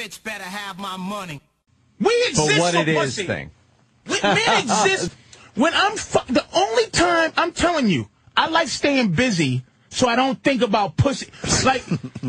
bitch better have my money. We exist for what it pussy. is thing. Men exist. When the only time, I'm telling you, I like staying busy so I don't think about pussy. Like,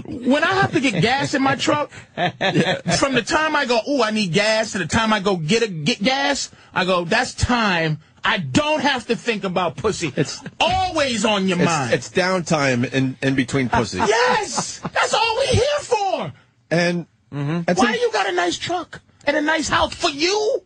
when I have to get gas in my truck, from the time I go, ooh, I need gas, to the time I go get gas, I go, that's time. I don't have to think about pussy. It's always on your mind. It's downtime in between pussy. Yes! That's all we're here for! And why you got a nice truck and a nice house for you?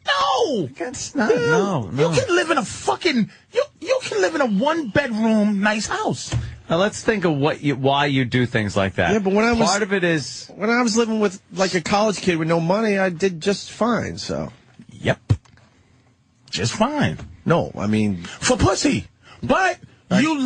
No! That's not, no. You can live in a fucking, you can live in a one-bedroom nice house. Now let's think of why you do things like that. Yeah, but part of it is when I was living with like a college kid with no money, I did just fine. So, yep, just fine. No, I mean for pussy, but you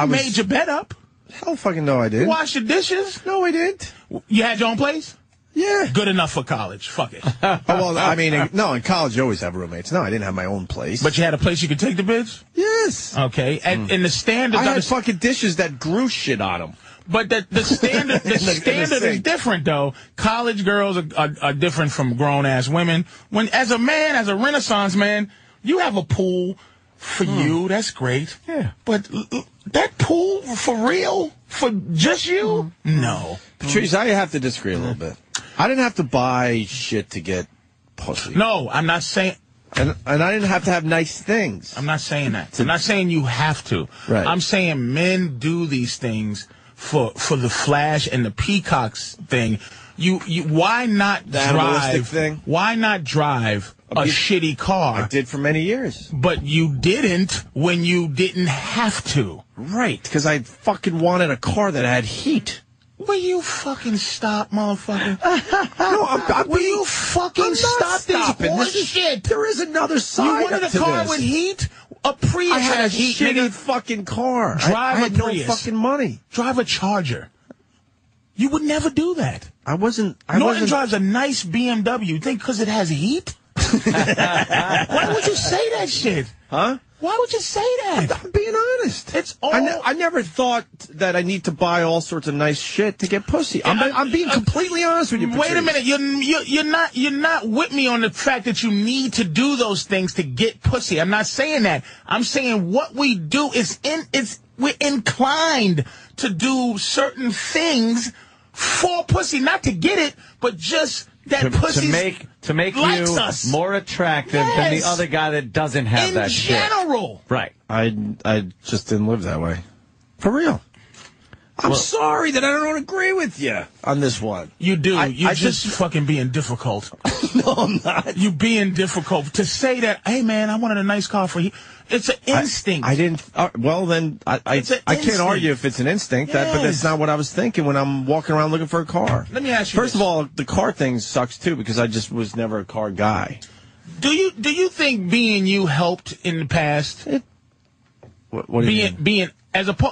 made your bed up. Hell, fucking no, I did. You washed your dishes. No, I didn't. You had your own place. Yeah. Good enough for college. Fuck it. Oh, well, I mean, no, in college you always have roommates. No, I didn't have my own place. But you had a place you could take the bitch? Yes. Okay. And in the standard... I had fucking dishes that grew shit on them. But the standard is different, though. College girls are different from grown-ass women. As a man, as a Renaissance man, you have a pool for you. That's great. Yeah. But that pool, for real? For just you? No. Patrice, I have to disagree a little bit. I didn't have to buy shit to get pussy. No, I'm not saying... And I didn't have to have nice things. I'm not saying that. I'm not saying you have to. Right. I'm saying men do these things for the flash and the peacocks thing. Why not drive... thing? Why not drive a shitty car? I did for many years. But you didn't when you didn't have to. Right, because I fucking wanted a car that had heat. Will you fucking stop, motherfucker? No, Will you fucking stop this bullshit? There is another side. You wanted a car with heat? A Prius I had a heat, shitty nigga. Fucking car. Drive I had a Prius. no fucking money. Drive a Charger. You would never do that. Norton drives a nice BMW. You think because it has heat? Why would you say that shit? Huh? Why would you say that? I'm being honest. It's all... I never thought that I need to buy all sorts of nice shit to get pussy. I'm being completely honest with you, Patrice. Wait a minute. You're not with me on the fact that you need to do those things to get pussy. I'm not saying that. I'm saying what we do we're inclined to do certain things for pussy, not to get it, but just that pussy to make you us. more attractive than the other guy that doesn't have that shit. In general. Right. I just didn't live that way. For real. I'm sorry that I don't agree with you on this one. You do. You're just fucking being difficult. No, I'm not. You being difficult. To say that, hey, man, I wanted a nice car for you. It's an instinct. I didn't. Well, then I can't argue if it's an instinct, but that's not what I was thinking when I'm walking around looking for a car. Let me ask you First of all, the car thing sucks, too, because I just was never a car guy. Do you think being you helped in the past? What do you mean?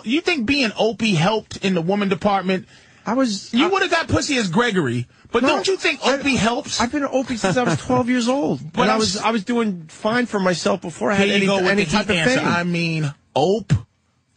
You think being Opie helped in the woman department? You would have got pussy as Gregory, but don't you think Opie helps? I've been an Opie since I was 12 years old. But I was doing fine for myself before I had any type of thing. I mean,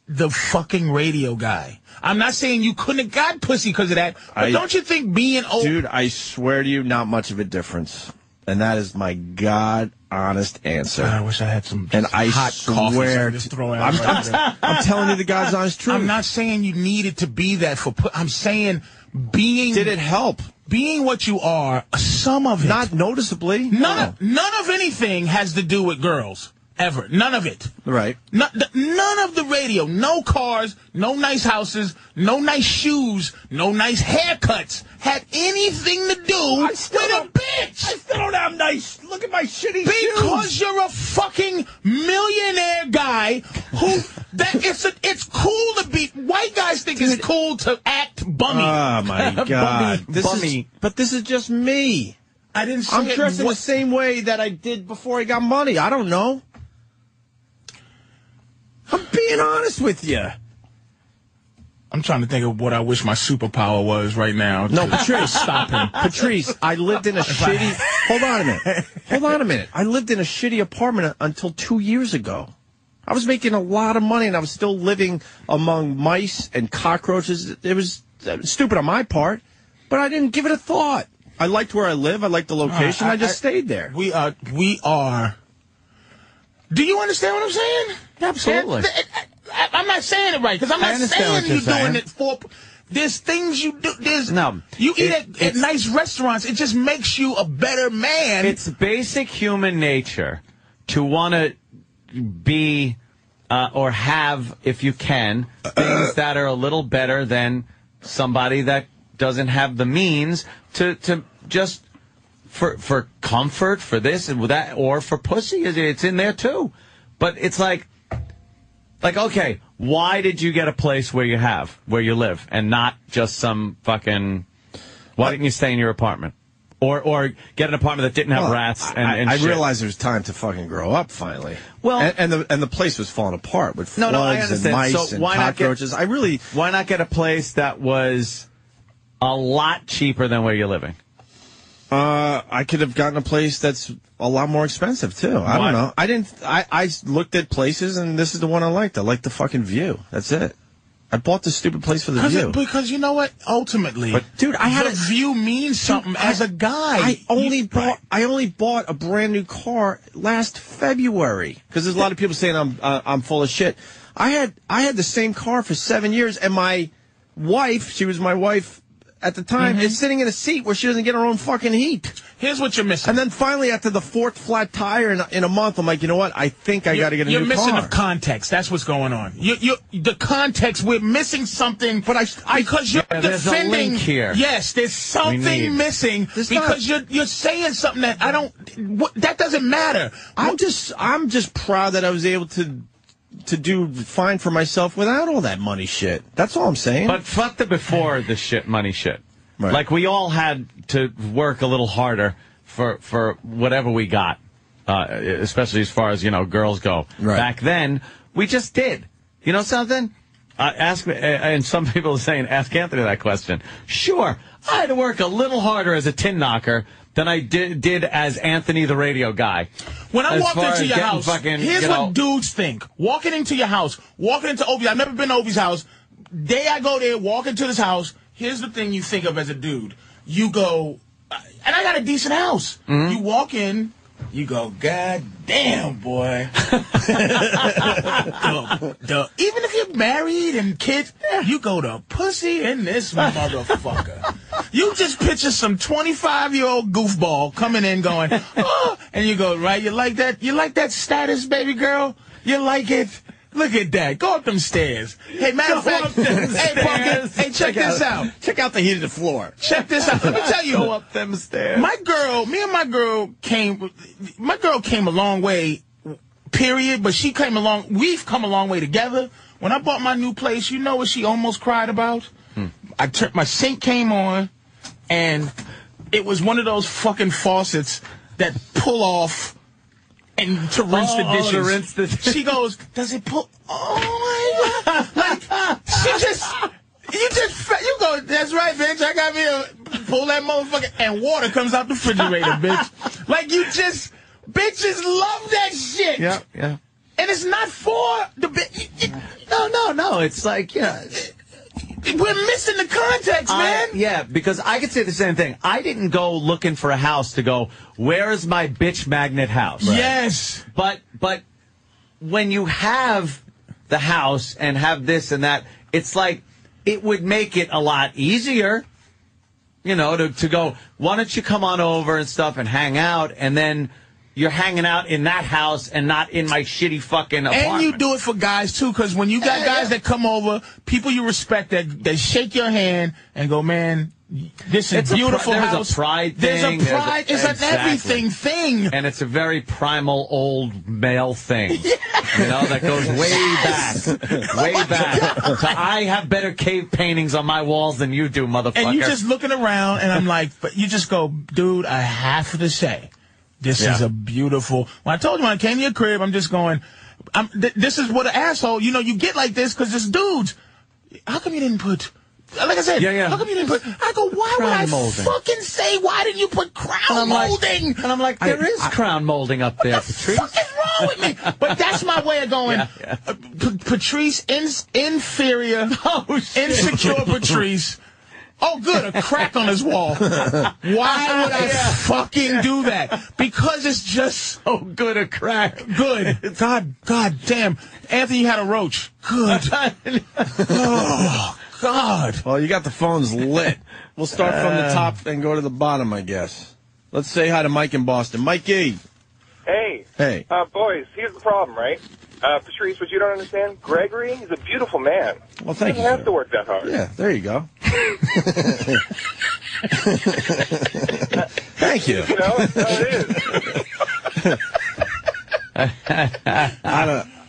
the fucking radio guy. I'm not saying you couldn't have got pussy because of that, but don't you think being Opie... Dude, I swear to you, not much of a difference. And that is my God-honest answer. I wish I had some hot swear I'm telling you the God's honest truth. I'm not saying you needed to be that I'm saying being... Did it help? Being what you are, some of it... Not noticeably. None of anything has to do with girls. Ever. None of it. Right. None of the radio. No cars, no nice houses, no nice shoes, no nice haircuts had anything to do with a bitch. I still don't have nice... Look at my shitty Because shoes. you're a fucking millionaire guy who... It's cool to be... White guys think it's cool to act bummy. Oh, my God. Bummy. But this is just me. I didn't say I'm dressed in the same way that I did before I got money. I don't know. I'm being honest with you. I'm trying to think of what I wish my superpower was right now. No, Patrice. Stop him. Patrice, I lived in a shitty... Hold on a minute. I lived in a shitty apartment until 2 years ago. I was making a lot of money, and I was still living among mice and cockroaches. It was stupid on my part, But I didn't give it a thought. I liked where I live. I liked the location. I just stayed there. We are. Do you understand what I'm saying? Absolutely. I'm not saying it right, because I'm not saying you're doing it for... There's things you do. You eat at nice restaurants. It just makes you a better man. It's basic human nature to want to be or have, if you can, things that are a little better than somebody that doesn't have the means to just for comfort, for this and that, or for pussy. It's in there too. But it's like, okay, why did you get a place where you live, and not just some fucking? Why didn't you stay in your apartment, or get an apartment that didn't have rats? And I shit? realized there was time to fucking grow up finally. Well, and the place was falling apart with floods and mice and cockroaches. Why not get a place that was a lot cheaper than where you're living? I could have gotten a place that's a lot more expensive too. I don't know. I looked at places, and this is the one I liked. I liked the fucking view. That's it. I bought this stupid place for the view. Because you know what? Ultimately, dude, the view means something as a guy. I only bought a brand new car last February, because there's a lot of people saying I'm full of shit. I had the same car for 7 years, and my wife, she was my wife at the time, is sitting in a seat where she doesn't get her own fucking heat. Here's what you're missing. And then finally, after the 4th flat tire in a month, I'm like, you know what? I think I got to get a new car. You're missing the context. That's what's going on. The context. We're missing something. But because you're defending. There's a link here. Yes, there's something missing because you're saying something that I don't. That doesn't matter. I'm just proud that I was able to do fine for myself without all that money shit. That's all I'm saying. But fuck the before the shit money shit. Right. Like, we all had to work a little harder for whatever we got, especially as far as, girls go. Right. Back then, we just did. You know something? Ask me, and some people are saying, ask Anthony that question. Sure, I had to work a little harder as a tin knocker than I did as Anthony the radio guy. When I walked into your house, here's what dudes think. Walking into your house, walking into Opie's, I've never been to Opie's house. Day I go there, walk into this house, here's the thing you think of as a dude. You go, and I got a decent house. You walk in, you go, God damn, boy. Even if you're married and kids, you go to pussy in this motherfucker. You just picture some 25-year-old goofball coming in going, oh, and you go, right, you like that? You like that status, baby girl? You like it? Look at that. Go up them stairs. Hey, matter of fact, hey, check this out. Check out the heated floor. Check this out. Let me tell you. Go up them stairs. My girl came a long way, period, but we've come a long way together. When I bought my new place, you know what she almost cried about? My sink came on, and it was one of those fucking faucets that pull off and to rinse the dishes. To rinse the dishes. She goes, does it pull? Oh my God. Like, you go, that's right, bitch. I got me to pull that motherfucker, and water comes out the refrigerator, bitch. Like, bitches love that shit. Yeah. And it's not for the bitch. No. It's like, we're missing the context, man. Yeah, because I could say the same thing. I didn't go looking for a house to go, where is my bitch magnet house? Right. Yes. But when you have the house and have this and that, it's like, it would make it a lot easier, to go, why don't you come on over and stuff and hang out, and then you're hanging out in that house and not in my shitty fucking apartment. And you do it for guys, too, because when you got guys that come over, people you respect, that shake your hand and go, man, this is a beautiful house. There's a pride thing. There's a pride. It's an everything thing. And it's a very primal old male thing. That goes way back. Way back. So I have better cave paintings on my walls than you do, motherfucker. And you're just looking around, and I'm like, but you just go, dude, I have to say, this is a beautiful. When I told you when I came to your crib, I'm just going, this is what an asshole, you get like this because it's dudes. How come you didn't put, like I said, how come you didn't put, I go, why would I fucking say, why didn't you put crown molding? And I'm like, there is crown molding up there, Patrice. What the fuck is wrong with me? But that's my way of going, Patrice, inferior, insecure Patrice. Oh, good, a crack on his wall. Why would I fucking do that? Because it's just so good a crack. Good. God damn. Anthony had a roach. Good. Oh, God. Well, you got the phones lit. We'll start from the top and go to the bottom, I guess. Let's say hi to Mike in Boston. Mikey. Hey. Hey. Boys, here's the problem, right? Patrice, what you don't understand, Gregory is a beautiful man. Well, thank you. He doesn't have to work that hard. Yeah, there you go. Thank you. You know, that's how it is.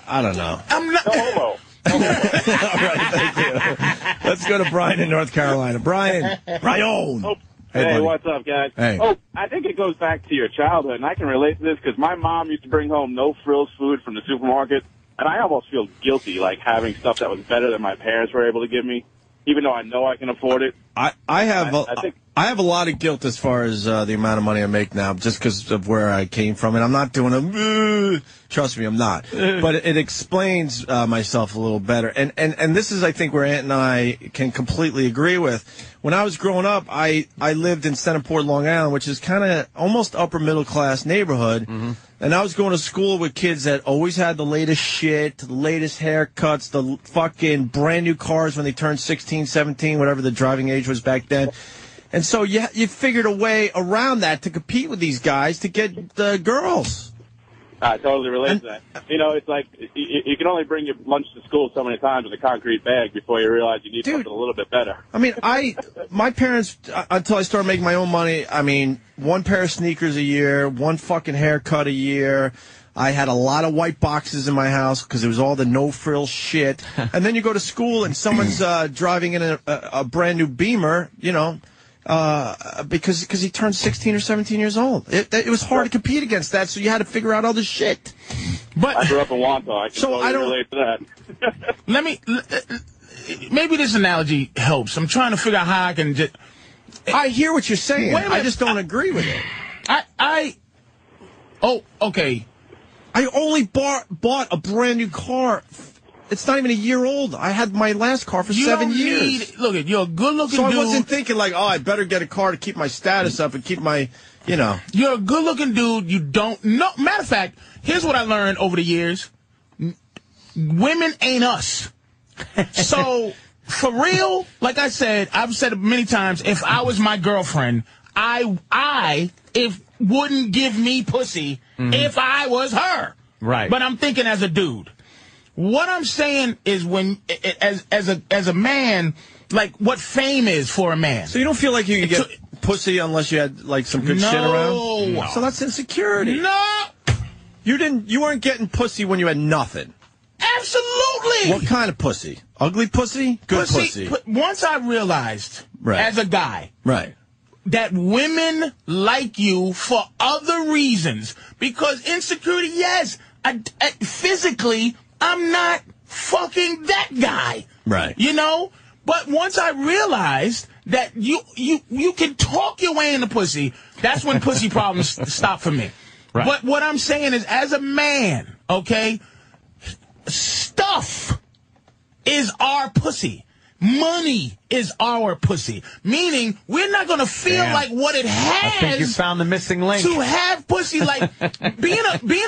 I don't know. I'm not. No homo. All right, thank you. Let's go to Brian in North Carolina. Brian. Oh, Hey, hey, buddy. what's up, guys? Hey. Oh, I think it goes back to your childhood, and I can relate to this because my mom used to bring home no-frills food from the supermarket, and I almost feel guilty, like, having stuff that was better than my parents were able to give me, even though I know I can afford it. I have a lot of guilt as far as the amount of money I make now, just because of where I came from, and I'm not doing a. Trust me, I'm not. But it explains myself a little better, and this is, I think, where Ant and I can completely agree with. When I was growing up, I lived in Centerport, Long Island, which is kind of almost upper middle class neighborhood. Mm-hmm. And I was going to school with kids that always had the latest shit, the latest haircuts, the fucking brand new cars when they turned 16, 17, whatever the driving age was back then. And so you figured a way around that to compete with these guys to get the girls. I totally relate to that. You know, it's like you can only bring your lunch to school so many times with a concrete bag before you realize you need something a little bit better. I mean, my parents, until I started making my own money, I mean, one pair of sneakers a year, one fucking haircut a year. I had a lot of white boxes in my house because it was all the no-frill shit. And then you go to school and someone's driving in a brand new Beamer, you know, because he turned 16 or 17 years old. It was hard to compete against that, so you had to figure out all this shit. But I grew up in Wantagh. I can totally relate to that. Maybe this analogy helps. I'm trying to figure out how I can just. I hear what you're saying. Wait a minute. I just don't agree with it. Oh, okay. I only bought a brand new car. It's not even a year old. I had my last car for 7 years. Look, you're a good-looking dude. So I wasn't thinking like, I better get a car to keep my status up and keep my, you know. You're a good-looking dude. You don't know. Matter of fact, here's what I learned over the years. Women ain't us. So, for real, like I said, I've said it many times, if I was my girlfriend, I wouldn't give me pussy if I was her. Right. But I'm thinking as a dude. What I'm saying is when, as a man, like what fame is for a man. So you don't feel like you could get pussy unless you had like some good shit around? No. So that's insecurity. No. You weren't getting pussy when you had nothing. Absolutely. What kind of pussy? Ugly pussy? Good pussy. Once I realized, as a guy, that women like you for other reasons, because insecurity, yes, physically, I'm not fucking that guy. Right. You know? But once I realized that you can talk your way into pussy, that's when pussy problems stop for me. Right. But what I'm saying is, as a man, okay, stuff is our pussy. Money is our pussy. Meaning, we're not going to feel like what it has. I think you found the missing link. To have pussy, like, being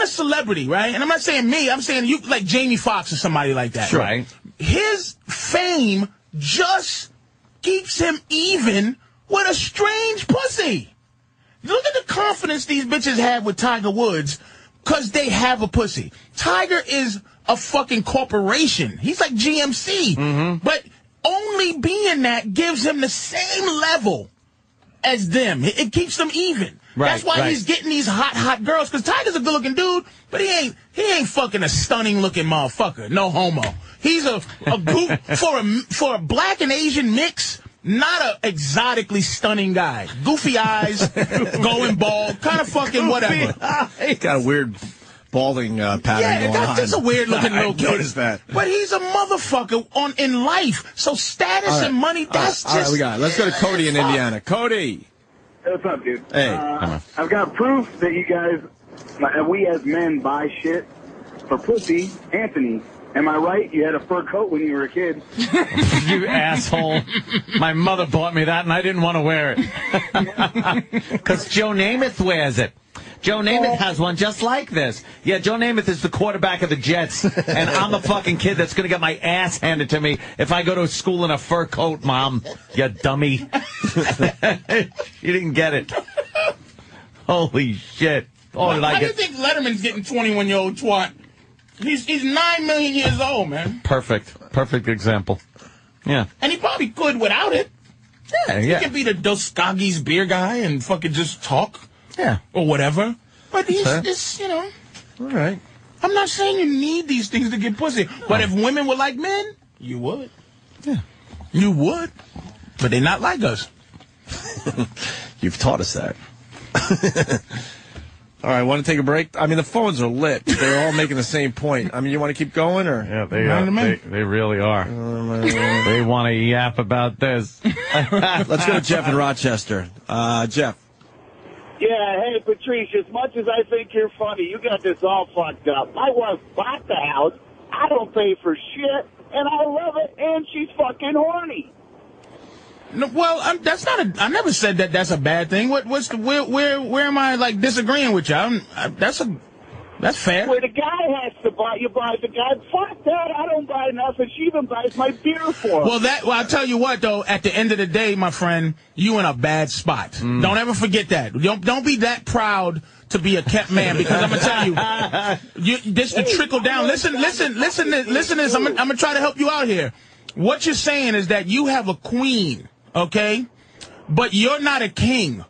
a celebrity, right? And I'm not saying me, I'm saying you, like Jamie Foxx or somebody like that. Sure. Right. His fame just keeps him even with a strange pussy. Look at the confidence these bitches have with Tiger Woods because they have a pussy. Tiger is a fucking corporation. He's like GMC. But only being that gives him the same level as them. It keeps them even. Right, that's why he's getting these hot girls. Because Tiger's a good-looking dude, but he ain't fucking a stunning-looking motherfucker. No homo. He's a for a black and Asian mix. Not a exotically stunning guy. Goofy eyes, going bald, kind of fucking whatever. He's got a weird balding pattern going on. That's a weird-looking little kid. I noticed that. But he's a motherfucker in life. So status and money, that's just... All right, we got it. Let's go to Cody in Indiana. Cody. Hey, what's up, dude? Hey. I've got proof that you guys, we as men buy shit for pussy. Anthony Am I right? You had a fur coat when you were a kid. You asshole. My mother bought me that, and I didn't want to wear it. Because Joe Namath wears it. Joe Namath has one just like this. Yeah, Joe Namath is the quarterback of the Jets, and I'm the fucking kid that's going to get my ass handed to me if I go to school in a fur coat, Mom. You dummy. You didn't get it. Holy shit. Oh, did I How do get... you think Letterman's getting 21-year-old twat? He's 9 million years old, man. Perfect example. Yeah. And he probably could without it. Yeah, He could be the Dos Caggies beer guy and fucking just talk. Yeah. Or whatever. But he's Fair. just, you know. All right. I'm not saying you need these things to get pussy. But if women were like men, you would. Yeah. You would. But they're not like us. You've taught us that. All right, want to take a break? I mean, the phones are lit. They're all making the same point. I mean, you want to keep going, or? Yeah, they really are. They want to yap about this. Let's go to Jeff in Rochester. Jeff. Yeah, hey, Patrice, as much as I think you're funny, you got this all fucked up. My wife bought the house. I don't pay for shit, and I love it, and she's fucking horny. No, well, that's not a. I never said that that's a bad thing. What's the where am I like disagreeing with you? That's fair. Where the guy has to buy, you buy the guy. Fuck that! I don't buy nothing. She even buys my beer for me. Well, I'll tell you what though. At the end of the day, my friend, you in a bad spot. Don't ever forget that. Don't be that proud to be a kept man, because I'm gonna tell you, this to trickle down. Listen to this. I'm gonna try to help you out here. What you're saying is that you have a queen. Okay, but you're not a king.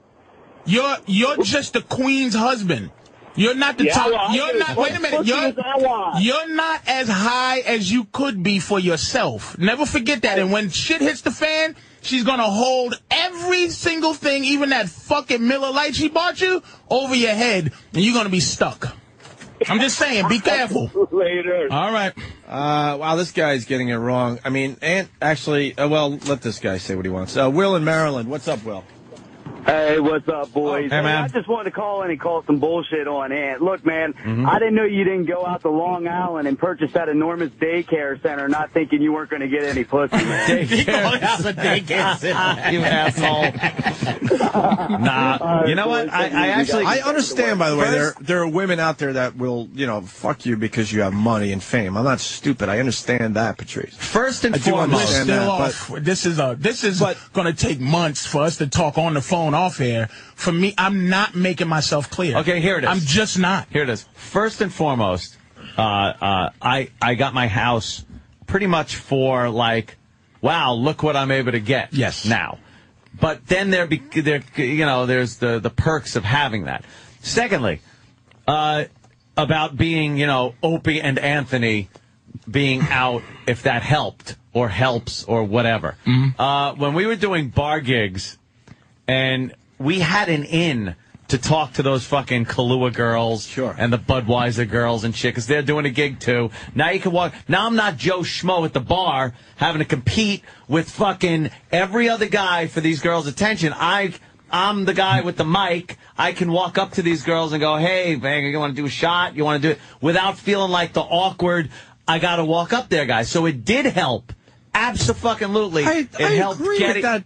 You're just the queen's husband. You're not the top. Well, you're not. Wait a minute. You're not as high as you could be for yourself. Never forget that. And when shit hits the fan, she's gonna hold every single thing, even that fucking Miller Lite she bought you, over your head, and you're gonna be stuck. I'm just saying, be careful. Later. All right. Wow, this guy's getting it wrong. I mean, actually, well, let this guy say what he wants. Will in Maryland. What's up, Will? Hey, what's up, boys? Hey, man. I just wanted to call in and call some bullshit on Ant. Look, man, I didn't know you didn't go out to Long Island and purchase that enormous daycare center, not thinking you weren't going to get any pussy, man. Daycare center. You asshole. Nah. You know what? I understand, by the way, there are women out there that will, fuck you because you have money and fame. I'm not stupid. I understand that, Patrice. First and I do foremost, understand This is going to take months for us to talk on the phone off air. For me, I'm not making myself clear. Okay, here it is. I'm just not. Here it is. First and foremost, I got my house pretty much for like, wow, look what I'm able to get. Yes. Now, but then there's the perks of having that. Secondly, about being Opie and Anthony being out, if that helped or helps or whatever. When we were doing bar gigs, and we had an in to talk to those fucking Kahlua girls and the Budweiser girls and shit, because they're doing a gig too. Now you can walk. Now I'm not Joe Schmo at the bar having to compete with fucking every other guy for these girls' attention. I'm the guy with the mic. I can walk up to these girls and go, hey, man, you want to do a shot? You want to do it? Without feeling like the awkward, I got to walk up there guy. So it did help. Absolutely. It helped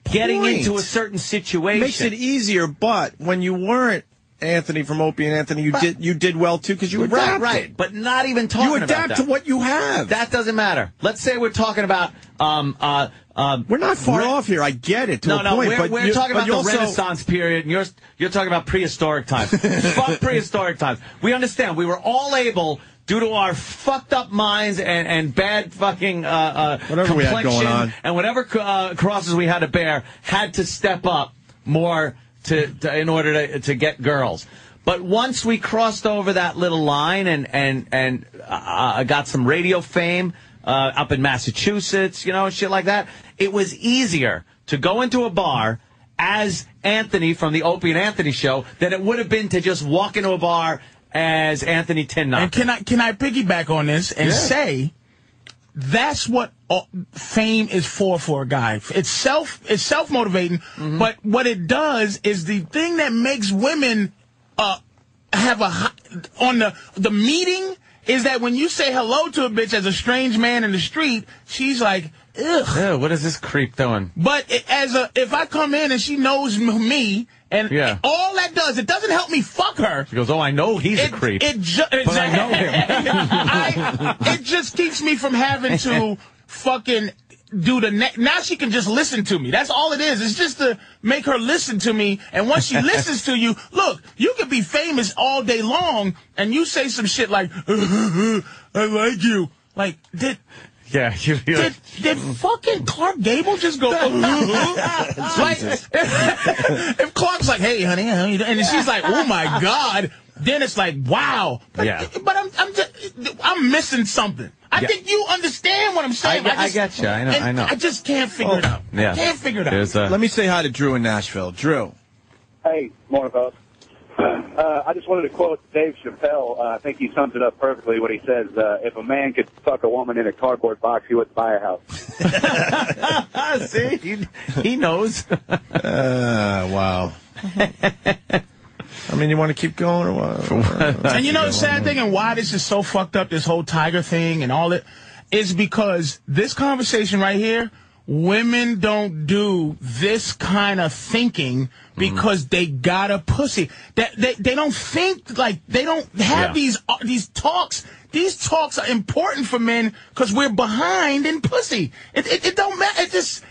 getting into a certain situation. Makes it easier, but when you weren't Anthony from Opie and Anthony, you did well too because you adapted. Right, but not even talking about that. You adapt to what you have. That doesn't matter. Let's say we're talking about we're not far off here. I get it to a point. We're talking about the Renaissance period, and you're talking about prehistoric times. Fuck prehistoric times. We understand. We were all able, due to our fucked up minds and bad fucking whatever we had going on, and whatever crosses we had to bear, had to step up more in order to get girls. But once we crossed over that little line and got some radio fame up in Massachusetts, shit like that, it was easier to go into a bar as Anthony from the Opie and Anthony show than it would have been to just walk into a bar as Anthony Tinnot. And can I piggyback on this and say that's what fame is for a guy. It's self-motivating, but what it does is the thing that makes women have on the meeting is that when you say hello to a bitch as a strange man in the street, she's like, ugh. Ew, what is this creep doing? But if I come in and she knows me, and all that does, it doesn't help me fuck her. She goes, oh, I know he's a creep. But I know him. It just keeps me from having to fucking do now she can just listen to me. That's all it is. It's just to make her listen to me. And once she listens to you, look, you could be famous all day long and you say some shit like, I like you. Like, did fucking Clark Gable just go, like, if Clark's like, hey, honey, how you doing? And she's like, oh my God, then it's like, wow. But I'm missing something. I think you understand what I'm saying. I get you. I know. I just can't figure it out. Yeah. Can't figure it out. Let me say hi to Drew in Nashville. Drew. Hey, morning, fellas. I just wanted to quote Dave Chappelle. I think he sums it up perfectly when he says, if a man could fuck a woman in a cardboard box, he wouldn't buy a house. See? He knows. Wow. I mean, you want to keep going or what? And you know the sad thing and why this is so fucked up, this whole Tiger thing and all that, is because this conversation right here, women don't do this kind of thinking because they got a pussy. They don't think, like, they don't have these talks. These talks are important for men because we're behind in pussy. It don't matter. It just...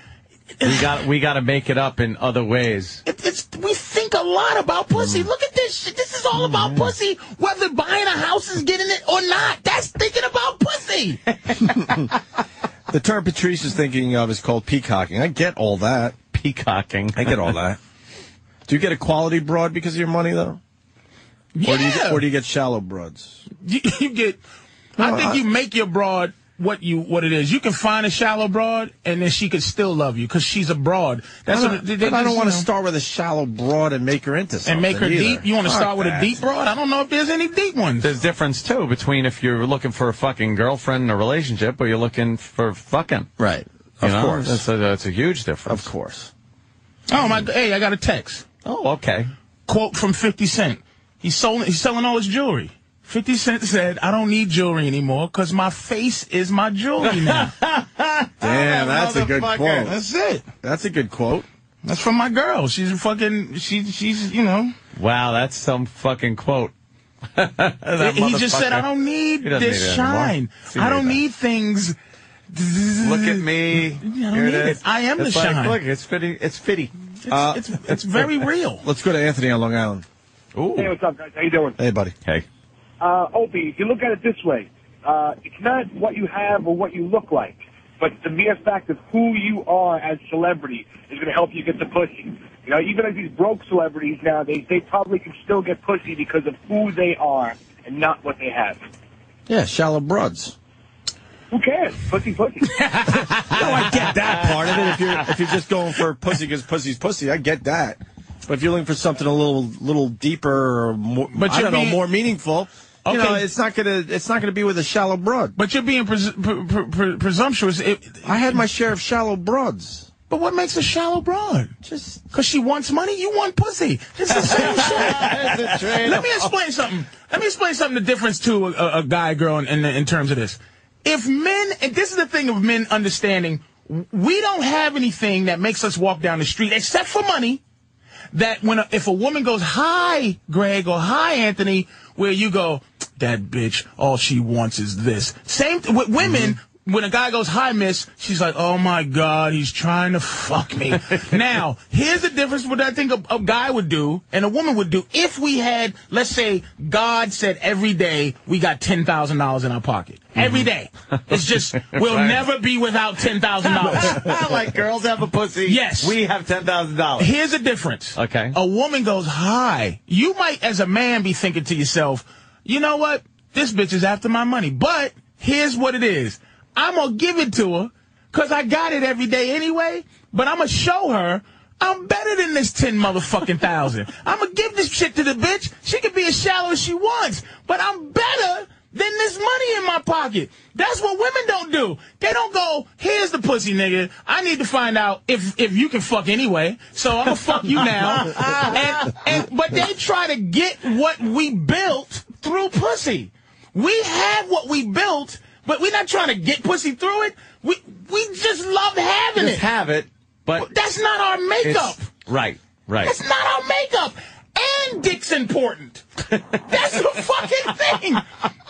We got to make it up in other ways. We think a lot about pussy. Look at this shit. This is all about pussy. Whether buying a house is getting it or not. That's thinking about pussy. The term Patrice is thinking of is called peacocking. I get all that. Peacocking. I get all that. Do you get a quality broad because of your money, though? Yeah. Or do you get shallow broads? You get... I think you make your broad what it is. You can find a shallow broad, and then she could still love you because she's a broad. That's I don't want to start with a shallow broad and make her into something. And make her either. deep. You want to start with a deep broad? I don't know if there's any deep ones. There's difference too between if you're looking for a fucking girlfriend in a relationship or you're looking for fucking. Right. Of course. That's a huge difference. Of course. Oh my! Hey, I got a text. Oh, okay. Quote from 50 Cent. He's selling all his jewelry. 50 Cent said, I don't need jewelry anymore because my face is my jewelry now. Damn, that's a good quote. That's it. That's a good quote. That's from my girl. She's she's, you know. Wow, that's some fucking quote. He just said, I don't need this shine. I don't need things. Look at me. I don't need it. I am the shine. Look, it's fitty. It's fitty. It's very real. Let's go to Anthony on Long Island. Ooh. Hey, what's up, guys? How you doing? Hey, buddy. Hey. Opie, if you look at it this way, it's not what you have or what you look like, but the mere fact of who you are as a celebrity is going to help you get the pussy. You know, even like these broke celebrities now, they probably can still get pussy because of who they are and not what they have. Yeah, shallow broads. Who cares? Pussy. No, I get that part of it. If you're just going for pussy because pussy's pussy, I get that. But if you're looking for something a little deeper or more, more meaningful, you know, it's not gonna be with a shallow broad. But you're being presumptuous. I had my share of shallow broads. But what makes a shallow broad? Just because she wants money, you want pussy. It's the same shit. Let me explain something. The difference to a guy, girl, in terms of this. If men, and this is the thing of men understanding, we don't have anything that makes us walk down the street except for money. That if a woman goes, hi, Greg, or hi, Anthony, where you go, that bitch, all she wants is this. Same with women. When a guy goes, hi, miss, she's like, oh, my God, he's trying to fuck me. Now, here's the difference what I think a guy would do and a woman would do if we had, let's say, God said every day we got $10,000 in our pocket. Every day. It's just, we'll never be without $10,000. Like girls have a pussy. Yes. We have $10,000. Here's the difference. Okay. A woman goes, hi. You might, as a man, be thinking to yourself, you know what? This bitch is after my money. But here's what it is. I'm going to give it to her because I got it every day anyway, but I'm going to show her I'm better than this 10 motherfucking thousand. I'm going to give this shit to the bitch. She can be as shallow as she wants, but I'm better than this money in my pocket. That's what women don't do. They don't go, here's the pussy, nigga. I need to find out if you can fuck anyway, so I'm going to fuck you now. But they try to get what we built through pussy. We have what we built, but we're not trying to get pussy through it. We just love having Just it. have it, but That's not our makeup. Right. That's not our makeup. And dick's important. That's the fucking thing.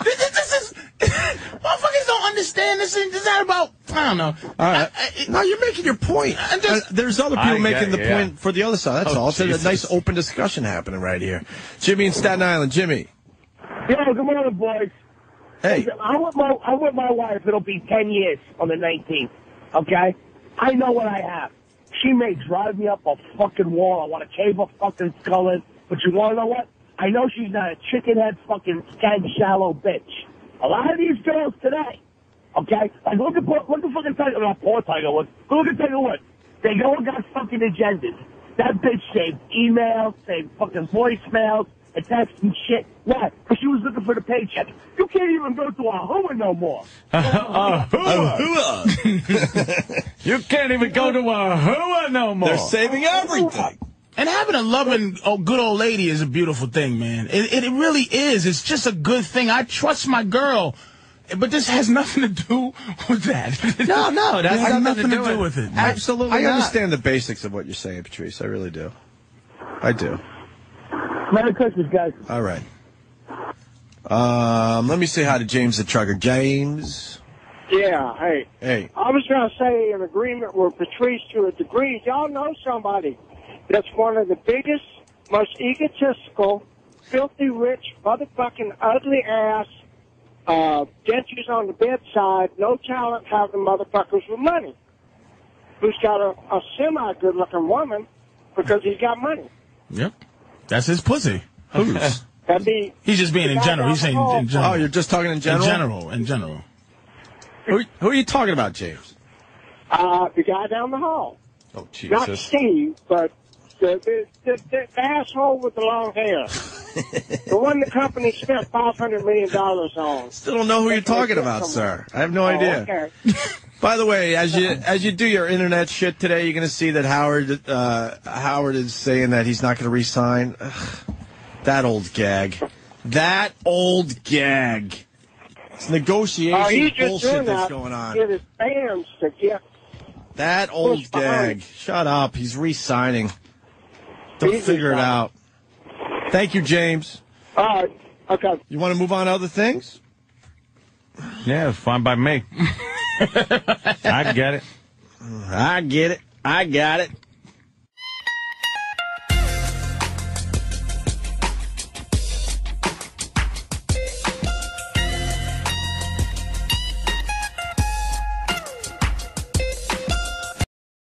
This is... Motherfuckers don't understand this. It's not about... I don't know. All right. No, you're making your point. There's other people making the point for the other side. That's all. It's a nice open discussion happening right here. Jimmy in Staten Island. Jimmy. Yo, good morning, boys. Hey. I'm with my wife. It'll be 10 years on the 19th. Okay? I know what I have. She may drive me up a fucking wall. I want to cave her fucking skull in. But you want to know what? I know she's not a chickenhead fucking scan shallow bitch. A lot of these girls today, okay? Like, look at fucking Tiger, not poor Tiger Woods. Look at Tiger Woods. They go and got fucking agendas. That bitch saved emails, saved fucking voicemails, and texts and shit. Why? Because she was looking for the paycheck. You can't even go to a hooah no more. You can't even go to a hooah no more. They're saving everything. And having a loving, good old lady is a beautiful thing, man. It really is. It's just a good thing. I trust my girl. But this has nothing to do with that. No, it has nothing to do with it. Absolutely I not. understand the basics of what you're saying, Patrice. I really do. I do. Merry Christmas, guys. All right. Let me say hi to James the trucker. James. Yeah, hey. Hey. I was going to say in agreement with Patrice to a degree. Y'all know somebody that's one of the biggest, most egotistical, filthy rich, motherfucking ugly ass, dentures on the bedside, no talent, having motherfuckers with money. Who's got a semi-good looking woman because he's got money. Yep. That's his pussy. Who's? He's just being in general. He's saying in general. Oh, you're just talking in general? In general. Who are you talking about, James? The guy down the hall. Oh, Jesus. Not Steve, but the asshole with the long hair. The one the company spent $500 million on. Still don't know who you're talking about, sir. I have no idea. Okay. By the way, as you do your internet shit today, you're going to see that Howard is saying that he's not going to re-sign. That old gag. It's negotiation bullshit that's going on. Get his fans to get that old gag. Shut up. He's re-signing. They'll figure it out. Thank you, James. All right. Okay. You want to move on to other things? Yeah, it's fine by me. I get it. I got it.